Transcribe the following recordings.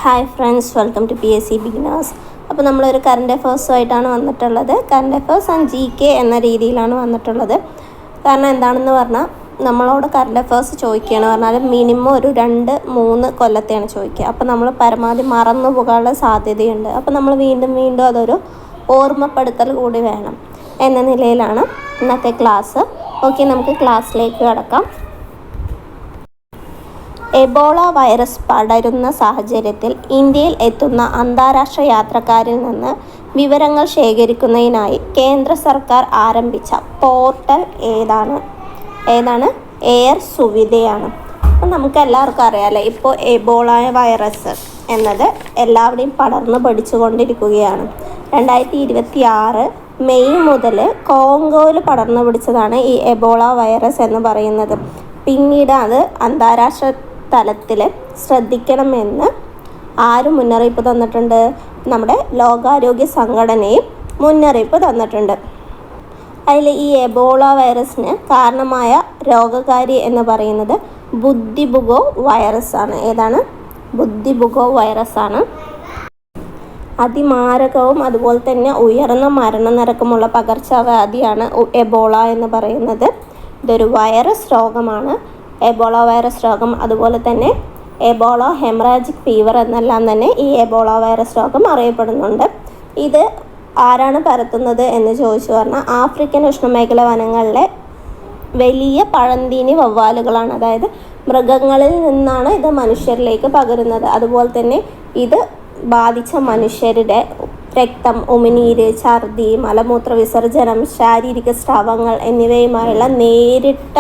Hi friends, welcome to PSC beginners. അപ്പോൾ നമ്മളൊരു current അഫേഴ്സുമായിട്ടാണ് വന്നിട്ടുള്ളത്. കറണ്ട് അഫേഴ്സ് ആൻഡ് GK എന്ന രീതിയിലാണ് വന്നിട്ടുള്ളത്. കാരണം എന്താണെന്ന് പറഞ്ഞാൽ നമ്മളോട് കറണ്ട് അഫേഴ്സ് ചോദിക്കുകയാണ് പറഞ്ഞാൽ മിനിമം ഒരു 2-3 കൊല്ലത്തെയാണ് ചോദിക്കുക. അപ്പോൾ നമ്മൾ പരമാവധി മറന്നു പോകാനുള്ള സാധ്യതയുണ്ട്. അപ്പോൾ നമ്മൾ വീണ്ടും അതൊരു ഓർമ്മപ്പെടുത്തൽ കൂടി വേണം എന്ന നിലയിലാണ് ഇന്നത്തെ ക്ലാസ്. ഓക്കെ, നമുക്ക് ക്ലാസ്സിലേക്ക് കടക്കാം. എബോള വൈറസ് പടരുന്ന സാഹചര്യത്തിൽ ഇന്ത്യയിൽ എത്തുന്ന അന്താരാഷ്ട്ര യാത്രക്കാരിൽ നിന്ന് വിവരങ്ങൾ ശേഖരിക്കുന്നതിനായി കേന്ദ്ര സർക്കാർ ആരംഭിച്ച പോർട്ടൽ ഏതാണ്? എയർ സുവിധയാണ്. അപ്പോൾ നമുക്ക് എല്ലാവർക്കും അറിയാമല്ലോ, ഇപ്പോൾ എബോള വൈറസ് എന്നത് എല്ലാവരുടെയും പടർന്നു പിടിച്ചുകൊണ്ടിരിക്കുകയാണ്. 2026 മെയ് മുതൽ കോങ്കോയിൽ പടർന്നു പിടിച്ചതാണ് ഈ എബോള വൈറസ് എന്ന് പറയുന്നത്. പിന്നീട് അത് അന്താരാഷ്ട്ര തലത്തിൽ ശ്രദ്ധിക്കണമെന്ന് ആര് മുന്നറിയിപ്പ് തന്നിട്ടുണ്ട്? നമ്മുടെ ലോകാരോഗ്യ സംഘടനയും മുന്നറിയിപ്പ് തന്നിട്ടുണ്ട്. അതിൽ ഈ എബോള വൈറസിന് കാരണമായ രോഗകാരി എന്ന് പറയുന്നത് ബുദ്ധിബുഗോ വൈറസ് ആണ്. ഏതാണ്? ബുദ്ധിബുഗോ വൈറസ് ആണ്. അതിമാരകവും അതുപോലെ തന്നെ ഉയർന്ന മരണനിരക്കുമുള്ള പകർച്ചവ്യാധിയാണ് എബോള എന്ന് പറയുന്നത്. ഇതൊരു വൈറസ് രോഗമാണ്. എബോള വൈറസ് രോഗം, അതുപോലെ തന്നെ എബോള ഹെമറാജിക് ഫീവർ എന്നെല്ലാം തന്നെ ഈ എബോള വൈറസ് രോഗം അറിയപ്പെടുന്നുണ്ട്. ഇത് ആരാണ് പരത്തുന്നത് എന്ന് ചോദിച്ചു പറഞ്ഞാൽ ആഫ്രിക്കൻ ഉഷ്ണമേഖല വനങ്ങളിലെ വലിയ പഴന്തീനി വവ്വാലുകളാണ്. അതായത് മൃഗങ്ങളിൽ നിന്നാണ് ഇത് മനുഷ്യരിലേക്ക് പകരുന്നത്. അതുപോലെ തന്നെ ഇത് ബാധിച്ച മനുഷ്യരുടെ രക്തം, ഉമിനീര്, ഛർദി, മലമൂത്ര വിസർജനം, ശാരീരിക സ്രാവങ്ങൾ എന്നിവയുമായുള്ള നേരിട്ട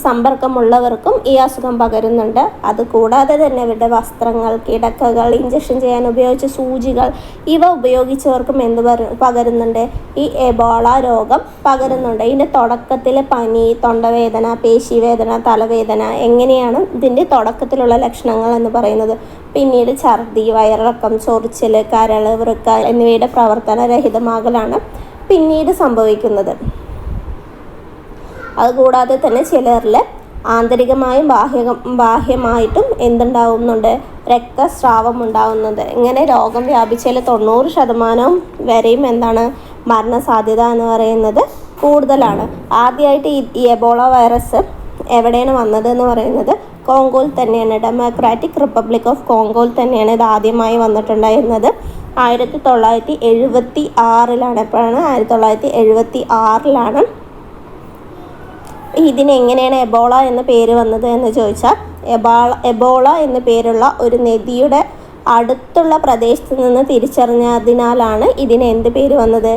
സമ്പർക്കമുള്ളവർക്കും ഈ അസുഖം പകരുന്നുണ്ട്. അതുകൂടാതെ തന്നെ ഇവരുടെ വസ്ത്രങ്ങൾ, കിടക്കകൾ, ഇഞ്ചക്ഷൻ ചെയ്യാൻ ഉപയോഗിച്ച സൂചികൾ ഇവ ഉപയോഗിച്ചവർക്കും പകരുന്നുണ്ട്? ഈ എബോള രോഗം പകരുന്നുണ്ട്. ഇതിൻ്റെ തുടക്കത്തിൽ പനി, തൊണ്ടവേദന, പേശിവേദന, തലവേദന എങ്ങനെയാണ് ഇതിൻ്റെ തുടക്കത്തിലുള്ള ലക്ഷണങ്ങൾ എന്ന് പറയുന്നത്. പിന്നീട് ഛർദി, വയറിളക്കം, ചൊറിച്ചിൽ, കരൾ, വൃക്ക എന്നിവയുടെ പ്രവർത്തനരഹിതമാകലാണ് പിന്നീട് സംഭവിക്കുന്നത്. അതുകൂടാതെ തന്നെ ചിലരിൽ ആന്തരികമായും ബാഹ്യമായിട്ടും എന്തുണ്ടാവുന്നുണ്ട്? രക്തസ്രാവം ഉണ്ടാവുന്നുണ്ട്. ഇങ്ങനെ രോഗം വ്യാപിച്ചതിൽ 90% വരെയും മരണസാധ്യത എന്ന് പറയുന്നത് കൂടുതലാണ്. ആദ്യമായിട്ട് ഈ എബോള വൈറസ് എവിടെയാണ് വന്നത് എന്ന് പറയുന്നത് കോങ്കോയിൽ തന്നെയാണ്. ഡെമോക്രാറ്റിക് റിപ്പബ്ലിക് ഓഫ് കോങ്കോയിൽ തന്നെയാണ് ഇത് ആദ്യമായി വന്നിട്ടുണ്ടായിരുന്നത്. 1976 എപ്പോഴാണ്? 1976 ഇതിനെങ്ങനെയാണ് എബോള എന്ന പേര് വന്നത് എന്ന് ചോദിച്ചാൽ എബോള എന്ന പേരുള്ള ഒരു നദിയുടെ അടുത്തുള്ള പ്രദേശത്ത് നിന്ന് തിരിച്ചറിഞ്ഞതിനാലാണ് ഇതിന് എന്ത് പേര് വന്നത്?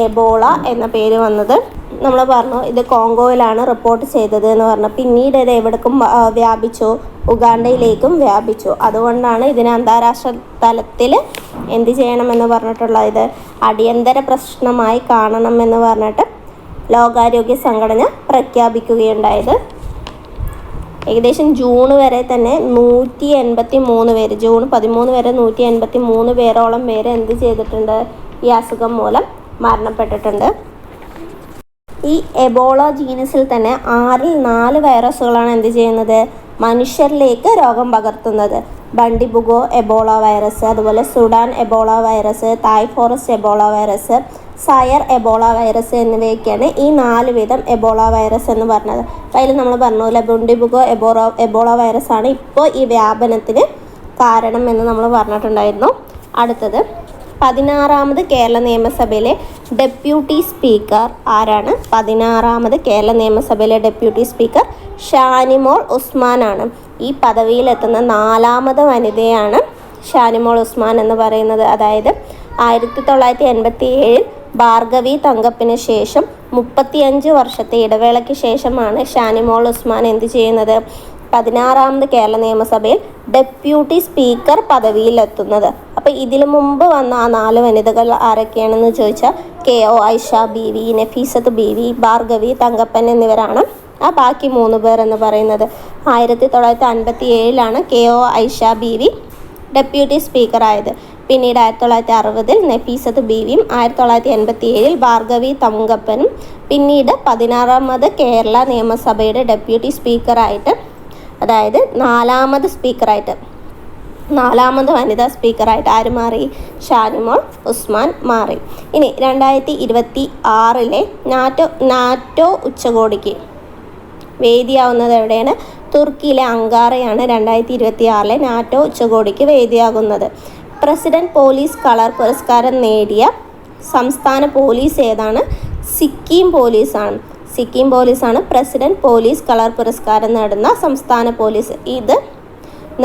എബോള എന്ന പേര് വന്നത്. നമ്മൾ പറഞ്ഞു ഇത് കോങ്കോയിലാണ് റിപ്പോർട്ട് ചെയ്തത് എന്ന് പറഞ്ഞു. പിന്നീട് ഇത് എവിടേക്കും വ്യാപിച്ചു? ഉഗാണ്ടയിലേക്കും വ്യാപിച്ചു. അതുകൊണ്ടാണ് ഇതിനെ അന്താരാഷ്ട്ര തലത്തിൽ എന്ത് ചെയ്യണമെന്ന് പറഞ്ഞിട്ടുള്ളത്? ഇത് അടിയന്തര പ്രശ്നമായി കാണണമെന്ന് പറഞ്ഞിട്ട് ലോകാരോഗ്യ സംഘടന പ്രഖ്യാപിക്കുകയുണ്ടായത്. ഏകദേശം ജൂൺ വരെ തന്നെ 183 പേര്, ജൂൺ 13 വരെ 183 പേരോളം പേര് എന്ത് ചെയ്തിട്ടുണ്ട്? ഈ അസുഖം മൂലം മരണപ്പെട്ടിട്ടുണ്ട്. ഈ എബോള ജീനസിൽ തന്നെ 4 വൈറസുകളാണ് എന്ത് ചെയ്യുന്നത്? മനുഷ്യരിലേക്ക് രോഗം പകർത്തുന്നത്. ബണ്ടിബുഗോ എബോള വൈറസ്, അതുപോലെ Sudan Ebola virus, Tai Forest Ebola virus, Zaire Ebola virus എന്നിവയൊക്കെയാണ് ഈ 4 വിധം എബോള വൈറസ് എന്ന് പറഞ്ഞത്. അതിൽ നമ്മൾ പറഞ്ഞില്ല, ബണ്ടിബുഗോ എബോള വൈറസ് ആണ് ഇപ്പോൾ ഈ വ്യാപനത്തിന് കാരണം എന്ന് നമ്മൾ പറഞ്ഞിട്ടുണ്ടായിരുന്നു. അടുത്തത് 16ാമത് കേരള നിയമസഭയിലെ ഡെപ്യൂട്ടി സ്പീക്കർ ആരാണ്? 16ാമത് കേരള നിയമസഭയിലെ ഡെപ്യൂട്ടി സ്പീക്കർ ഷാനിമോൾ ഉസ്മാനാണ്. ഈ പദവിയിലെത്തുന്ന 4ാമത് വനിതയാണ് ഷാനിമോൾ ഉസ്മാൻ എന്ന് പറയുന്നത്. അതായത് 1987 ഭാർഗവി തങ്കപ്പിന് ശേഷം 35 വർഷത്തെ ഇടവേളയ്ക്ക് ശേഷമാണ് ഷാനിമോൾ ഉസ്മാൻ എന്ത് ചെയ്യുന്നത്? 16ാമത് കേരള നിയമസഭയിൽ ഡെപ്യൂട്ടി സ്പീക്കർ പദവിയിലെത്തുന്നത്. അപ്പോൾ ഇതിനു മുമ്പ് വന്ന ആ 4 വനിതകൾ ആരൊക്കെയാണെന്ന് ചോദിച്ചാൽ KO ഐഷ ബീവി, നഫീസത്ത് ബീവി, ഭാർഗവി തങ്കപ്പൻ എന്നിവരാണ്. ആ ബാക്കി 3 പേർ എന്ന് പറയുന്നത് 1957 KO ഐഷ ബീവി ഡെപ്യൂട്ടി സ്പീക്കറായത്. പിന്നീട് 1960 നഫീസത്ത് ബീവിയും 1987 ഭാർഗവി തങ്കപ്പനും പിന്നീട് 16ാമത് കേരള നിയമസഭയുടെ ഡെപ്യൂട്ടി സ്പീക്കറായിട്ട്, അതായത് 4ാമത് സ്പീക്കറായിട്ട് 4ാമത് വനിതാ സ്പീക്കറായിട്ട് ആര് മാറി? ഷാനിമോൾ ഉസ്മാൻ മാറി. ഇനി 2026 നാറ്റോ ഉച്ചകോടിക്ക് വേദിയാവുന്നത് എവിടെയാണ്? തുർക്കിയിലെ അങ്കാറയാണ് 2026 നാറ്റോ ഉച്ചകോടിക്ക് വേദിയാകുന്നത്. പ്രസിഡന്റ് പോലീസ് കളർ പുരസ്കാരം നേടിയ സംസ്ഥാന പോലീസ് ഏതാണ്? സിക്കിം പോലീസാണ്. സിക്കിം പോലീസാണ് പ്രസിഡന്റ് പോലീസ് കളർ പുരസ്കാരം നേടുന്ന സംസ്ഥാന പോലീസ്. ഇത്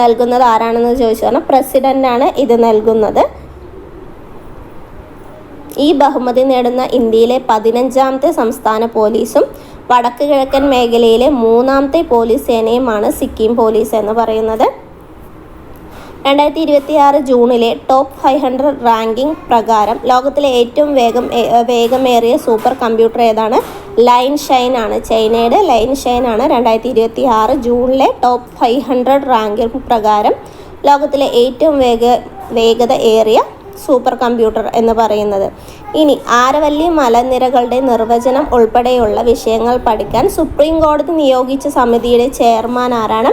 നൽകുന്നത് ആരാണെന്ന് ചോദിച്ചാൽ പ്രസിഡന്റാണ് ഇത് നൽകുന്നത്. ഈ ബഹുമതി നേടുന്ന ഇന്ത്യയിലെ 15ാമത്തെ സംസ്ഥാന പോലീസും വടക്ക് കിഴക്കൻ മേഖലയിലെ 3ാമത്തെ പോലീസ് സേനയുമാണ് സിക്കിം പോലീസ് എന്ന് പറയുന്നത്. 2026 ജൂണിലെ ടോപ്പ് 500 റാങ്കിംഗ് പ്രകാരം ലോകത്തിലെ ഏറ്റവും വേഗമേറിയ സൂപ്പർ കമ്പ്യൂട്ടർ ഏതാണ്? ലൈൻ ഷൈൻ ആണ്. ചൈനയുടെ ലൈൻ ഷൈൻ ആണ് 2026 ജൂണിലെ ടോപ്പ് 500 റാങ്കിംഗ് പ്രകാരം ലോകത്തിലെ ഏറ്റവും വേഗത ഏറിയ സൂപ്പർ കമ്പ്യൂട്ടർ എന്ന് പറയുന്നത്. ഇനി ആരവല്ലി മലനിരകളുടെ നിർവചനം ഉൾപ്പെടെയുള്ള വിഷയങ്ങൾ പഠിക്കാൻ സുപ്രീം കോടതി നിയോഗിച്ച സമിതിയുടെ ചെയർമാൻ ആരാണ്?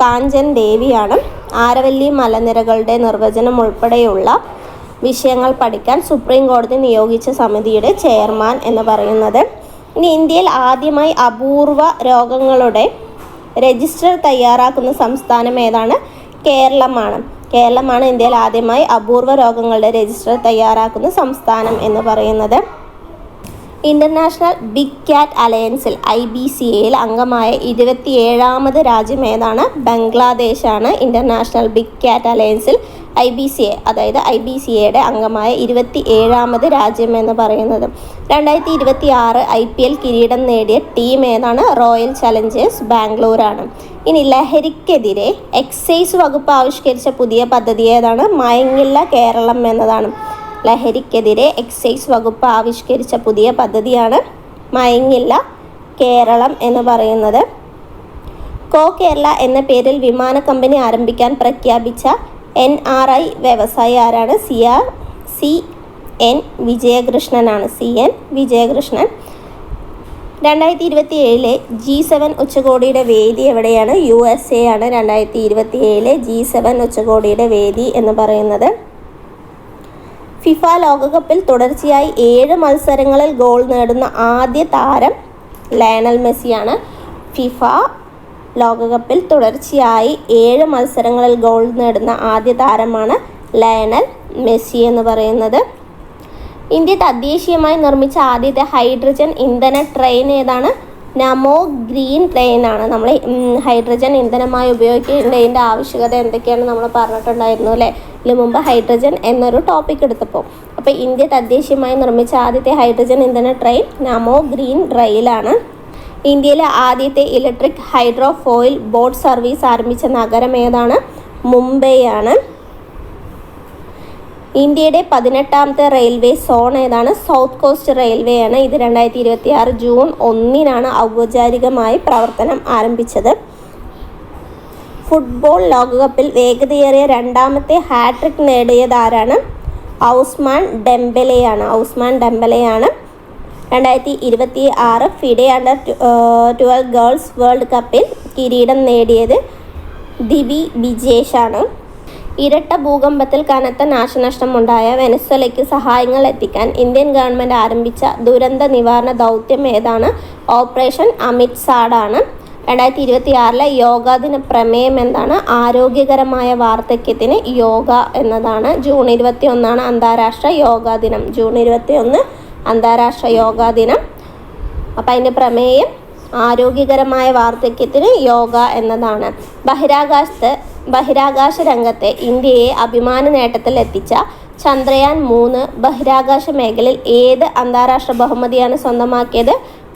കാഞ്ചൻ ദേവിയാണ്. ആരവല്ലി മലനിരകളുടെ നിർവചനം ഉൾപ്പെടെയുള്ള വിഷയങ്ങൾ പഠിക്കാൻ സുപ്രീം കോടതി നിയോഗിച്ച സമിതിയുടെ ചെയർമാൻ എന്ന് പറയുന്നത്. ഇനി ഇന്ത്യയിൽ ആദ്യമായി അപൂർവ രോഗങ്ങളുടെ രജിസ്റ്റർ തയ്യാറാക്കുന്ന സംസ്ഥാനം ഏതാണ്? കേരളമാണ്. കേരളമാണ് ഇന്ത്യയിൽ ആദ്യമായി അപൂർവ രോഗങ്ങളുടെ രജിസ്റ്റർ തയ്യാറാക്കുന്ന സംസ്ഥാനം എന്ന് പറയുന്നത്. ഇന്റർനാഷണൽ ബിഗ് കാറ്റ് അലയൻസിൽ IBCAയിൽ അംഗമായ 27ാമത് രാജ്യം ഏതാണ്? ബംഗ്ലാദേശാണ്. ഇന്റർനാഷണൽ ബിഗ് കാറ്റ് അലയൻസിൽ IBCA അതായത് IBCAയുടെ അംഗമായ 27ാമത് രാജ്യം എന്ന് പറയുന്നത്. 2026 IPL കിരീടം നേടിയ ടീം ഏതാണ്? റോയൽ ചലഞ്ചേഴ്സ് ബാംഗ്ലൂരാണ്. ഇനി ലഹരിക്കെതിരെ എക്സൈസ് വകുപ്പ് ആവിഷ്കരിച്ച പുതിയ പദ്ധതി ഏതാണ്? മയങ്ങില്ല കേരളം എന്നതാണ്. ലഹരിക്കെതിരെ എക്സൈസ് വകുപ്പ് ആവിഷ്കരിച്ച പുതിയ പദ്ധതിയാണ് മയങ്ങില്ല കേരളം എന്ന് പറയുന്നത്. കേരള എന്ന പേരിൽ വിമാന കമ്പനി ആരംഭിക്കാൻ പ്രഖ്യാപിച്ച NRI വ്യവസായി ആരാണ്? CN വിജയകൃഷ്ണനാണ്. CN വിജയകൃഷ്ണൻ. 2027 G7 ഉച്ചകോടിയുടെ വേദി എവിടെയാണ്? USA ആണ് 2027 G7 ഉച്ചകോടിയുടെ വേദി എന്ന് പറയുന്നത്. ഫിഫ ലോകകപ്പിൽ തുടർച്ചയായി 7 മത്സരങ്ങളിൽ ഗോൾ നേടുന്ന ആദ്യ താരം ലയണൽ മെസ്സിയാണ്. ഫിഫ ലോകകപ്പിൽ തുടർച്ചയായി 7 മത്സരങ്ങളിൽ ഗോൾ നേടുന്ന ആദ്യ താരമാണ് ലയണൽ മെസ്സി എന്ന് പറയുന്നത്. ഇന്ത്യ തദ്ദേശീയമായി നിർമ്മിച്ച ആദ്യത്തെ ഹൈഡ്രജൻ ഇന്ധന ട്രെയിൻ ഏതാണ്? നമോ ഗ്രീൻ ട്രെയിനാണ്. നമ്മൾ ഹൈഡ്രജൻ ഇന്ധനമായി ഉപയോഗിക്കേണ്ടതിൻ്റെ ആവശ്യകത എന്തൊക്കെയാണ് നമ്മൾ പറഞ്ഞിട്ടുണ്ടായിരുന്നു അല്ലേ? ഇതിനു മുമ്പ് ഹൈഡ്രജൻ എന്നൊരു ടോപ്പിക് എടുത്തപ്പോൾ. അപ്പോൾ ഇന്ത്യ തദ്ദേശീയമായി നിർമ്മിച്ച ആദ്യത്തെ ഹൈഡ്രജൻ ഇന്ധന ട്രെയിൻ നമോ ഗ്രീൻ റെയിലാണ്. ഇന്ത്യയിലെ ആദ്യത്തെ electric hydro foil boat service ആരംഭിച്ച നഗരം ഏതാണ്? മുംബൈ ആണ്. ഇന്ത്യയുടെ 18ാമത്തെ റെയിൽവേ സോൺ ഏതാണ്? സൗത്ത് കോസ്റ്റ് റെയിൽവേ ആണ്. ഇത് 2026 ജൂൺ 1 ഔപചാരികമായി പ്രവർത്തനം ആരംഭിച്ചത്. ഫുട്ബോൾ ലോകകപ്പിൽ വേഗതയേറിയ 2ാമത്തെ ഹാട്രിക് നേടിയത് ആരാണ്? ഔസ്മാൻ ഡെംബെലെയാണ്. 2026 ഫിഡെ അണ്ടർ 12 ഗേൾസ് വേൾഡ് കപ്പിൽ കിരീടം നേടിയത് ദിവി ബിജേഷാണ്. ഇരട്ട ഭൂകമ്പത്തിൽ കനത്ത നാശനഷ്ടമുണ്ടായ വെനസ്വേലയ്ക്ക് സഹായങ്ങൾ എത്തിക്കാൻ ഇന്ത്യൻ ഗവൺമെൻറ് ആരംഭിച്ച ദുരന്ത നിവാരണ ദൗത്യം ഏതാണ്? ഓപ്പറേഷൻ അമിത്സാഡാണ്. 2026 യോഗാ ദിന പ്രമേയം എന്താണ്? ആരോഗ്യകരമായ വാർദ്ധക്യത്തിന് യോഗ എന്നതാണ്. ജൂൺ 21 അന്താരാഷ്ട്ര യോഗാ ദിനം. ജൂൺ 21 അന്താരാഷ്ട്ര യോഗാ ദിനം. അപ്പം അതിൻ്റെ പ്രമേയം ആരോഗ്യകരമായ വാർദ്ധക്യത്തിന് യോഗ എന്നതാണ്. ബഹിരാകാശ രംഗത്തെ ഇന്ത്യയെ അഭിമാന നേട്ടത്തിൽ എത്തിച്ച ചന്ദ്രയാൻ 3 ബഹിരാകാശ മേഖലയിൽ ഏത് അന്താരാഷ്ട്ര ബഹുമതിയാണ് സ്വന്തമാക്കിയത്?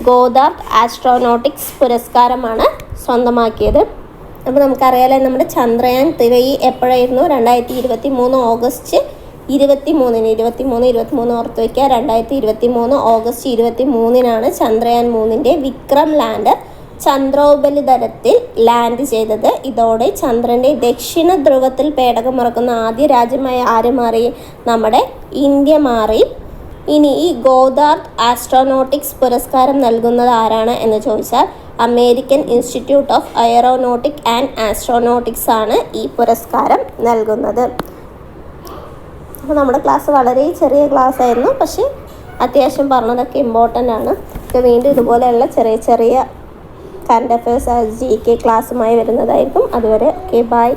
ഗോദ്ദാർഡ് ആസ്ട്രോനോട്ടിക്സ് പുരസ്കാരമാണ് സ്വന്തമാക്കിയത്. അപ്പോൾ നമുക്കറിയാലോ നമ്മുടെ ചന്ദ്രയാൻ 3 എപ്പോഴായിരുന്നു? 2023 ഓഗസ്റ്റ് 23 ഓർത്ത് വയ്ക്കുക. 2023 ഓഗസ്റ്റ് 23 ചന്ദ്രയാൻ 3 വിക്രം ലാൻഡർ ചന്ദ്രോപരിതലത്തിൽ ലാൻഡ് ചെയ്തത്. ഇതോടെ ചന്ദ്രൻ്റെ ദക്ഷിണ ധ്രുവത്തിൽ പേടകമിറക്കുന്ന ആദ്യ രാജ്യമായി ആര് മാറി? നമ്മുടെ ഇന്ത്യ മാറി. ഇനി ഈ ഗോദ്ദാർഡ് ആസ്ട്രോനോട്ടിക്സ് പുരസ്കാരം നൽകുന്നത് ആരാണ് എന്ന് ചോദിച്ചാൽ American institute of aeronautic and astronautics ആണ് ഈ പുരസ്കാരം നൽകുന്നത്. അപ്പോൾ നമ്മുടെ ക്ലാസ് വളരെ ചെറിയ ക്ലാസ് ആയിരുന്നു, പക്ഷേ അത്യാവശ്യം പറഞ്ഞതൊക്കെ ഇമ്പോർട്ടൻ്റ് ആണ്. വീണ്ടും ഇതുപോലെയുള്ള ചെറിയ ചെറിയ കറണ്ട് അഫയേഴ്സ് GK ക്ലാസ്സുമായി വരുന്നതായിരിക്കും. അതുവരെ ഓക്കെ, ബൈ.